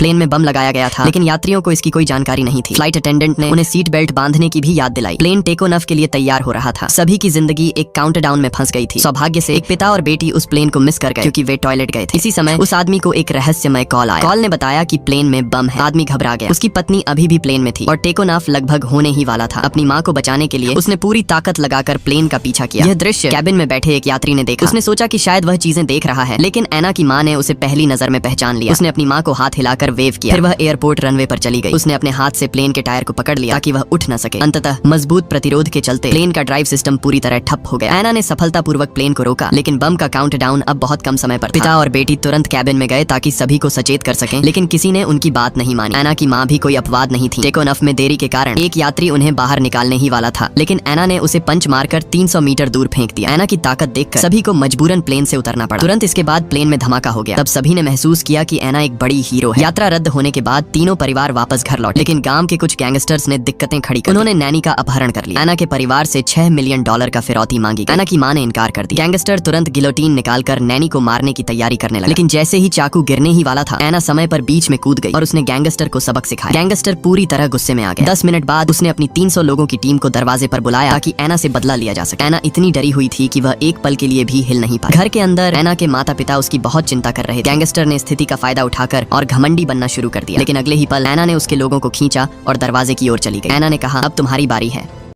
Plane में बम लगाया गया था, लेकिन यात्रियों को इसकी कोई जानकारी नहीं थी। फ्लाइट अटेंडेंट ने उन्हें सीट बेल्ट बांधने की भी याद दिलाई। प्लेन टेक ऑफ के लिए तैयार हो रहा था। सभी की जिंदगी एक काउंटडाउन में फंस गई थी। सौभाग्य से एक पिता और बेटी उस प्लेन को मिस कर गए क्योंकि वे टॉयलेट गए थे। इसी समय उस आदमी को एक रहस्यमय कॉल आया। कॉल ने बताया कि प्लेन में बम है। आदमी घबरा गया। उसकी पत्नी अभी भी प्लेन में थी और टेक ऑफ लगभग होने ही वाला था। अपनी माँ को बचाने के लिए उसने पूरी ताकत लगाकर प्लेन का पीछा किया। यह दृश्य कैबिन में बैठे एक यात्री ने देखा। उसने सोचा कि शायद वह चीजें देख रहा है, लेकिन एना की माँ ने उसे पहली नजर में पहचान लिया। उसने अपनी माँ को हाथ हिलाकर वेव किया। फिर वह एयरपोर्ट रनवे पर चली गई। उसने अपने हाथ से प्लेन के टायर को पकड़ लिया ताकि वह उठ न सके। अंततः मजबूत प्रतिरोध के चलते प्लेन का ड्राइव सिस्टम पूरी तरह ठप हो गया। एना ने सफलतापूर्वक प्लेन को रोका, लेकिन बम का काउंटडाउन अब बहुत कम समय पर था। पिता और बेटी तुरंत कैबिन में गए ताकि सभी को सचेत कर सकें, लेकिन किसी ने उनकी बात नहीं मानी। एना की माँ भी कोई अपवाद नहीं थी। टेक ऑफ में देरी के कारण एक यात्री उन्हें बाहर निकालने ही वाला था, लेकिन एना ने उसे पंच मारकर 300 मीटर दूर फेंक दिया। एना की ताकत देखकर सभी को मजबूरन प्लेन से उतरना पड़ा। तुरंत इसके बाद प्लेन में धमाका हो गया। तब सभी ने महसूस किया कि एना एक बड़ी हीरो है। यात्रा रद्द होने के बाद तीनों परिवार वापस घर लौटे, लेकिन गांव के कुछ गैंगस्टर्स ने दिक्कतें खड़ी कर दी। उन्होंने नैनी का अपहरण कर लिया। एना के परिवार से $6 मिलियन का फिरौती मांगी। एना की मां ने इनकार कर दिया। गैंगस्टर तुरंत गिलोटीन निकालकर नैनी को मारने की तैयारी करने लगा, लेकिन जैसे ही चाकू गिरने ही वाला था, एना समय पर बीच में कूद गई और उसने गैंगस्टर को सबक सिखाया। गैंगस्टर पूरी तरह गुस्से में आ गया। 10 मिनट बाद उसने अपनी 300 लोगों की टीम को दरवाजे पर बुलाया ताकि एना से बदला लिया जा सके। एना इतनी डरी हुई थी कि वह एक पल के लिए भी हिल नहीं पाई। घर के अंदर एना के माता पिता उसकी बहुत चिंता कर रहे थे। गैंगस्टर ने स्थिति का फायदा उठाकर और घमंडी बनना शुरू कर दिया, लेकिन अगले ही पल एना ने उसके लोगों को खींचा और दरवाजे की ओर चली गई। एना ने कहा, अब तुम्हारी बारी है।